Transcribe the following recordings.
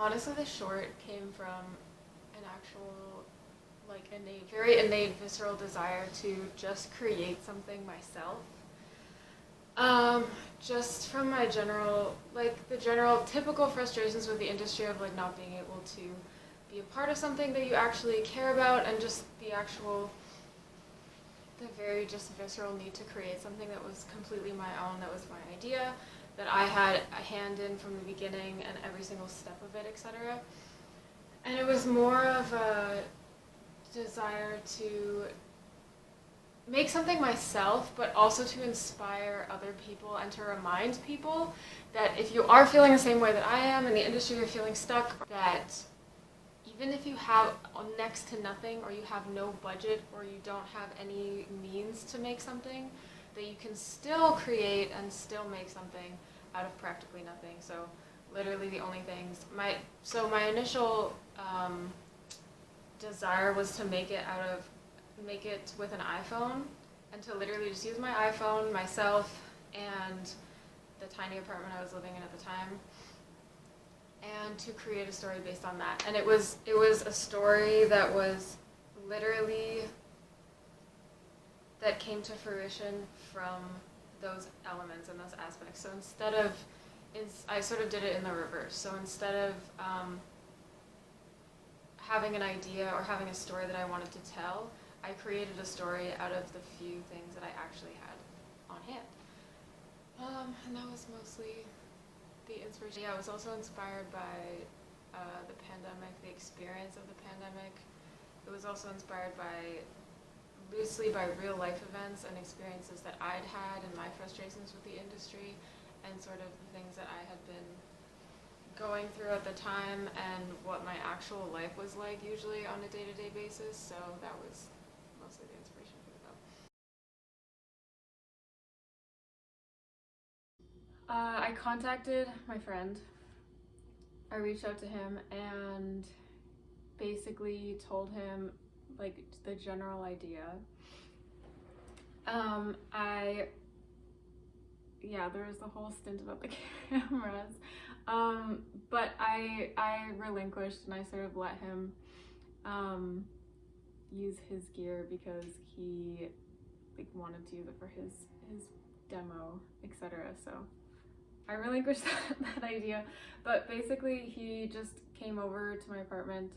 Honestly, the short came from an actual, like, very innate, visceral desire to just create something myself. Um, just from my general, like, the general typical frustrations with the industry of, like, not being able to be a part of something that you actually care about, and just the very just visceral need to create something that was completely my own, that was my idea, that I had a hand in from the beginning and every single step of it, etc. And it was more of a desire to make something myself, but also to inspire other people and to remind people that if you are feeling the same way that I am in the industry, you're feeling stuck, that even if you have next to nothing, or you have no budget, or you don't have any means to make something, that you can still create and still make something out of practically nothing. So literally the only things, my initial desire was to make it with an iPhone, and to literally just use my iPhone, myself, and the tiny apartment I was living in at the time, and to create a story based on that. And it was a story that was literally, that came to fruition from those elements and those aspects. So I sort of did it in the reverse. So instead of having an idea or having a story that I wanted to tell, I created a story out of the few things that I actually had on hand. And that was mostly the inspiration. Yeah, I was also inspired by the pandemic, the experience of the pandemic. It was also inspired loosely by real life events and experiences that I'd had, and my frustrations with the industry, and sort of the things that I had been going through at the time, and what my actual life was like usually on a day-to-day basis. So that was mostly the inspiration for the film. I contacted my friend. I reached out to him and basically told him, like, the general idea. There was the whole stint about the cameras. But I relinquished, and I sort of let him use his gear, because he, like, wanted to use it for his demo, etc. So I relinquished that idea. But basically he just came over to my apartment,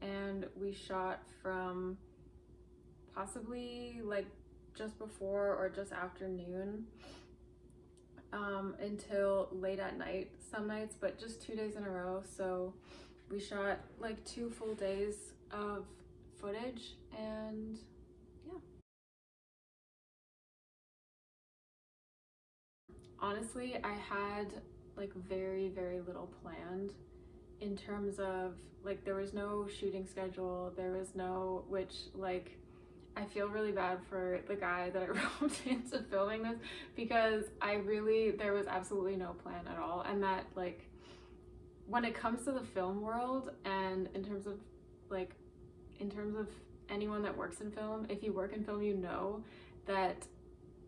and we shot from possibly like just before or just after noon until late at night some nights, but just 2 days in a row. So we shot like 2 full days of footage, and yeah. Honestly, I had like very, very little planned, in terms of, like, there was no shooting schedule, there was no, which, like, I feel really bad for the guy that I roped into filming this, because there was absolutely no plan at all. And that, like, when it comes to the film world, and in terms of anyone that works in film, if you work in film, you know that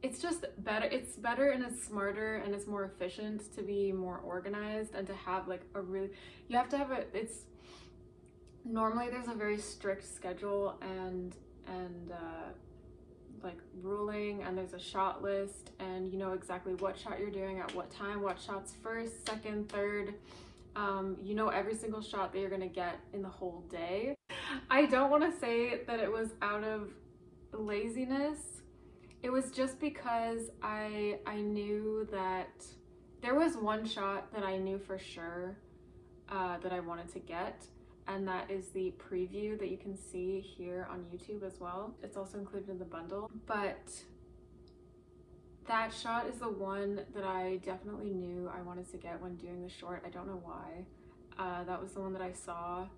it's just better. It's better, and it's smarter, and it's more efficient to be more organized, and to have like you have to have normally there's a very strict schedule and like ruling, and there's a shot list, and you know exactly what shot you're doing at what time, what shots first, second, third. You know every single shot that you're gonna get in the whole day. I don't want to say that it was out of laziness. It was just because I knew that there was one shot that I knew for sure that I wanted to get, and that is the preview that you can see here on YouTube as well. It's also included in the bundle, but that shot is the one that I definitely knew I wanted to get when doing the short. I don't know why. That was the one that I saw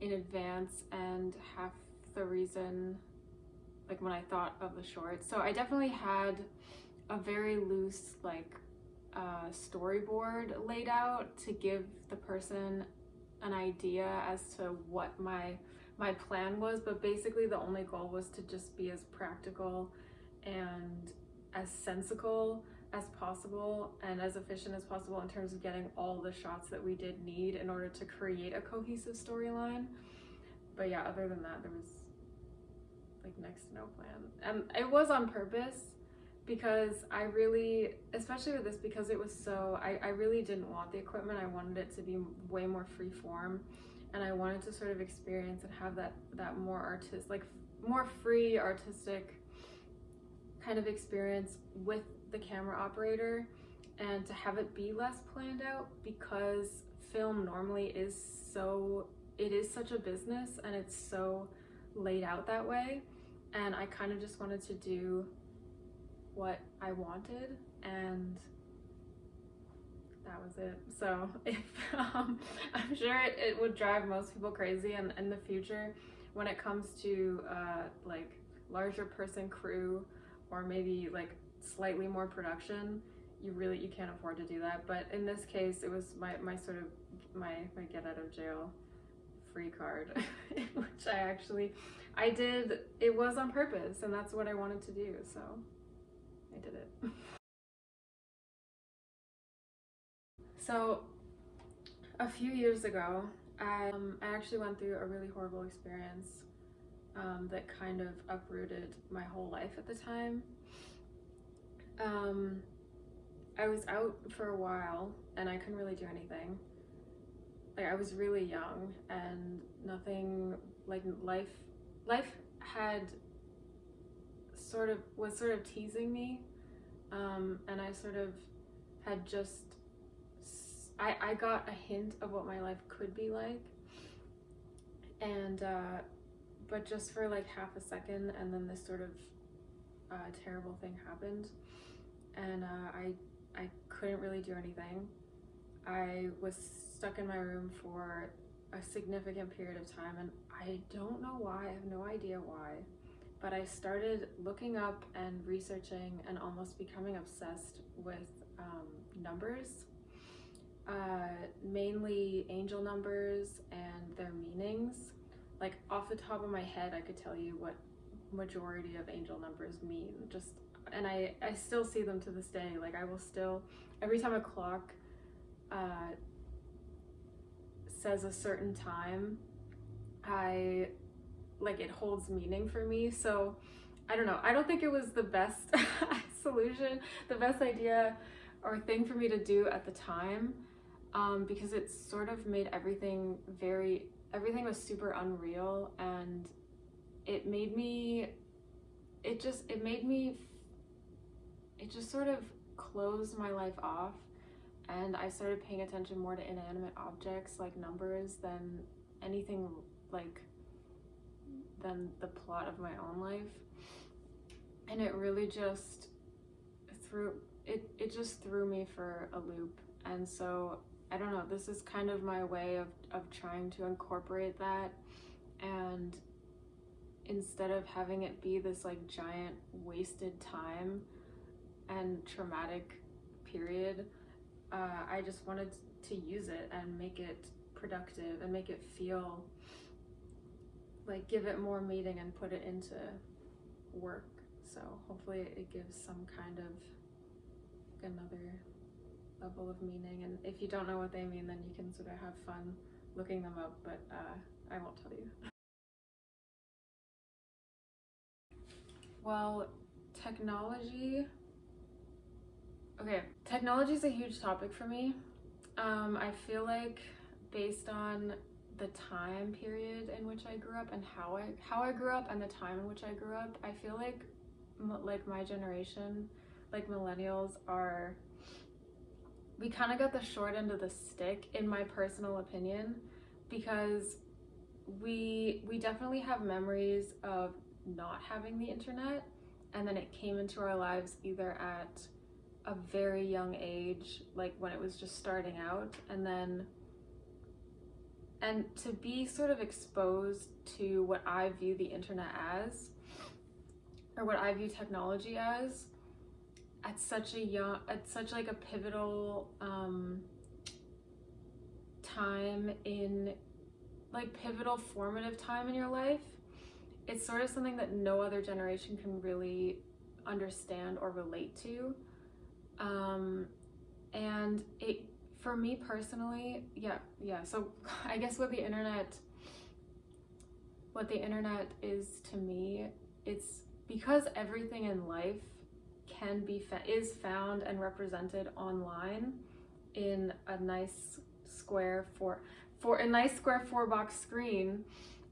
in advance, and half the reason, like, when I thought of the short. So I definitely had a very loose, like, storyboard laid out to give the person an idea as to what my plan was, but basically the only goal was to just be as practical and as sensical as possible and as efficient as possible in terms of getting all the shots that we did need in order to create a cohesive storyline. But yeah, other than that, there was like next to no plan. And it was on purpose because I really, especially with this, because it was so, I really didn't want the equipment. I wanted it to be way more free form, and I wanted to sort of experience and have that more more free artistic kind of experience with the camera operator, and to have it be less planned out, because film normally is such a business and it's so laid out that way. And I kind of just wanted to do what I wanted, and that was it. So if I'm sure it would drive most people crazy, and in the future when it comes to like larger person crew, or maybe like slightly more production, you can't afford to do that. But in this case, it was my get out of jail free card, which I did. It was on purpose, and that's what I wanted to do, so I did it. So a few years ago, I actually went through a really horrible experience that kind of uprooted my whole life at the time. I was out for a while and I couldn't really do anything. Like, I was really young, and nothing, like, life had was sort of teasing me, and I sort of had just, I got a hint of what my life could be like, and but just for like half a second, and then this sort of terrible thing happened, and I couldn't really do anything. I was stuck in my room for a significant period of time, and I don't know why. I have no idea why, but I started looking up and researching and almost becoming obsessed with numbers, mainly angel numbers and their meanings. Like, off the top of my head, I could tell you what majority of angel numbers mean, and I still see them to this day. Like, I will still, every time a clock says a certain time, it holds meaning for me. So I don't know, I don't think it was the best solution, the best idea or thing for me to do at the time, because it sort of made everything was super unreal, and it just sort of closed my life off, and I started paying attention more to inanimate objects like numbers than anything, than the plot of my own life. And it really just threw me for a loop. And so, I don't know, this is kind of my way of trying to incorporate that, and instead of having it be this like giant wasted time and traumatic period, I just wanted to use it and make it productive and make it feel like, give it more meaning and put it into work. So hopefully it gives some kind of another level of meaning, and if you don't know what they mean, then you can sort of have fun looking them up, but I won't tell you. Well, technology is a huge topic for me. I feel like, based on the time period in which I grew up and how I grew up and the time in which I grew up, I feel like my generation, like millennials, we kind of got the short end of the stick, in my personal opinion, because we definitely have memories of not having the internet, and then it came into our lives either at a very young age, like when it was just starting out, and to be sort of exposed to what I view the internet as, or what I view technology as, at such like a pivotal time in, like, pivotal formative time in your life. It's sort of something that no other generation can really understand or relate to. And it, for me personally, so I guess what the internet is to me, it's because everything in life can be is found and represented online in a nice square for a nice square 4-box screen,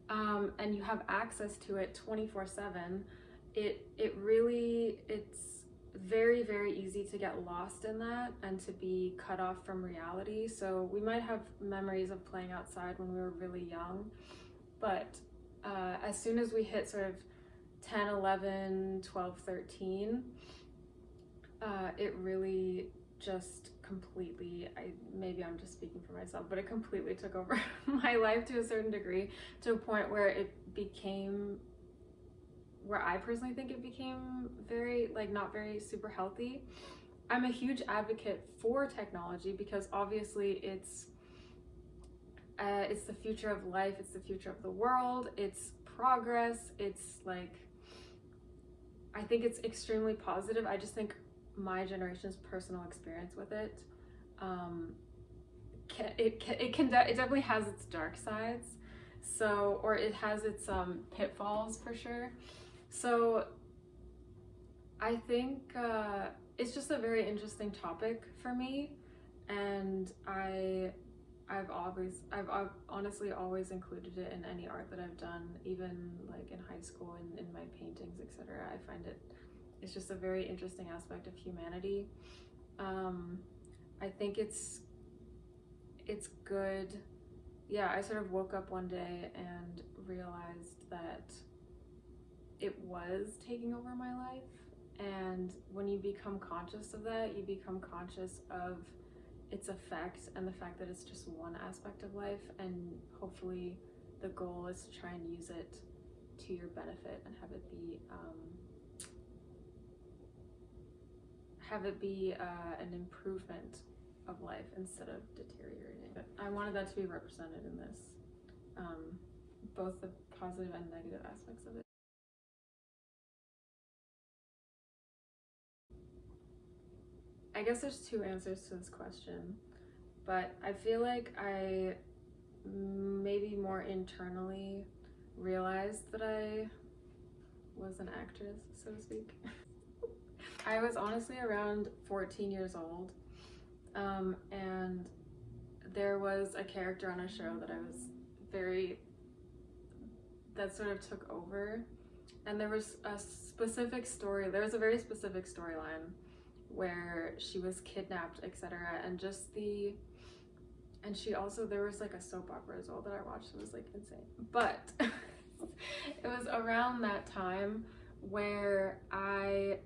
and you have access to it 24/7. It's very, very easy to get lost in that and to be cut off from reality. So we might have memories of playing outside when we were really young, but as soon as we hit sort of 10, 11, 12, 13, it really just completely, maybe I'm just speaking for myself, but it completely took over my life to a certain degree, to a point where it became, where I personally think it became very, like, not very super healthy. I'm a huge advocate for technology because obviously it's the future of life, it's the future of the world, it's progress, it's like, I think it's extremely positive. I just think my generation's personal experience with it, it definitely has its dark sides, so, or it has its pitfalls for sure. So I think it's just a very interesting topic for me, and I've honestly always included it in any art that I've done, even like in high school and in my paintings, etc. I find it's just a very interesting aspect of humanity. I think it's good. Yeah, I sort of woke up one day and realized that it was taking over my life, and when you become conscious of that, you become conscious of its effect and the fact that it's just one aspect of life, and hopefully the goal is to try and use it to your benefit and have it be an improvement of life instead of deteriorating. I wanted that to be represented in this, both the positive and negative aspects of it. I guess there's two answers to this question, but I feel like I maybe more internally realized that I was an actress, so to speak. I was honestly around 14 years old, and there was a character on a show that sort of took over, and there was a very specific storyline where she was kidnapped, etc. And there was like a soap opera as well that I watched. It was like insane, but it was around that time where I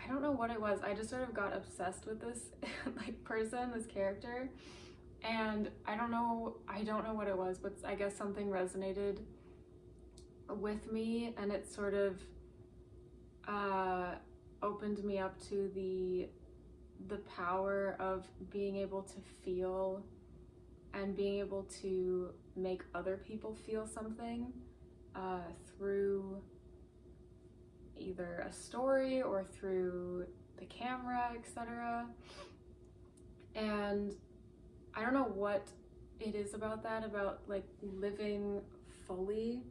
don't know what it was. I just sort of got obsessed with this like person, this character, and I don't know what it was, but I guess something resonated with me, and it sort of opened me up to the power of being able to feel and being able to make other people feel something through either a story or through the camera, etc. And I don't know what it is about that, about like living fully,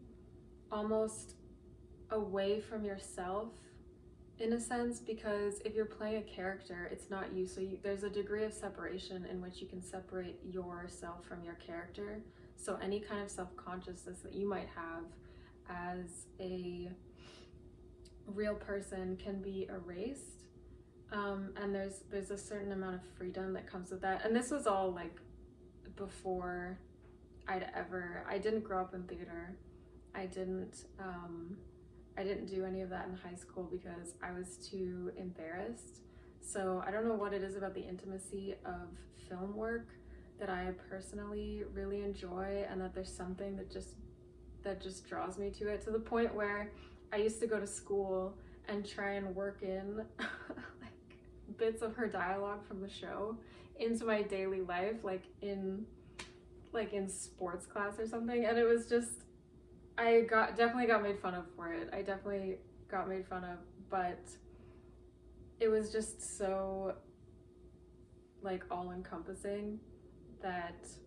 almost away from yourself in a sense, because if you're playing a character, it's not you, so there's a degree of separation in which you can separate yourself from your character. So any kind of self-consciousness that you might have as a real person can be erased, and there's a certain amount of freedom that comes with that. And this was all like before I didn't grow up in theater. I didn't do any of that in high school because I was too embarrassed. So I don't know what it is about the intimacy of film work that I personally really enjoy, and that there's something that just draws me to it, to the point where I used to go to school and try and work in like bits of her dialogue from the show into my daily life, like in sports class or something. And it was just, definitely got made fun of for it. I definitely got made fun of, but it was just so like all-encompassing, that's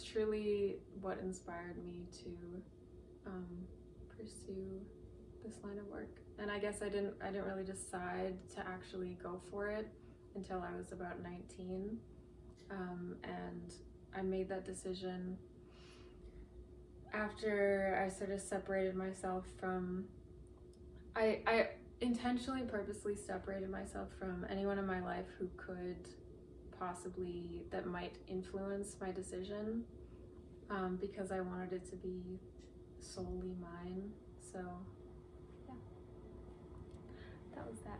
truly what inspired me to pursue this line of work. And I guess I didn't really decide to actually go for it until I was about 19, and I made that decision after I sort of separated myself from, I intentionally, purposely separated myself from anyone in my life who could possibly, that might influence my decision, because I wanted it to be solely mine. So yeah, that was that.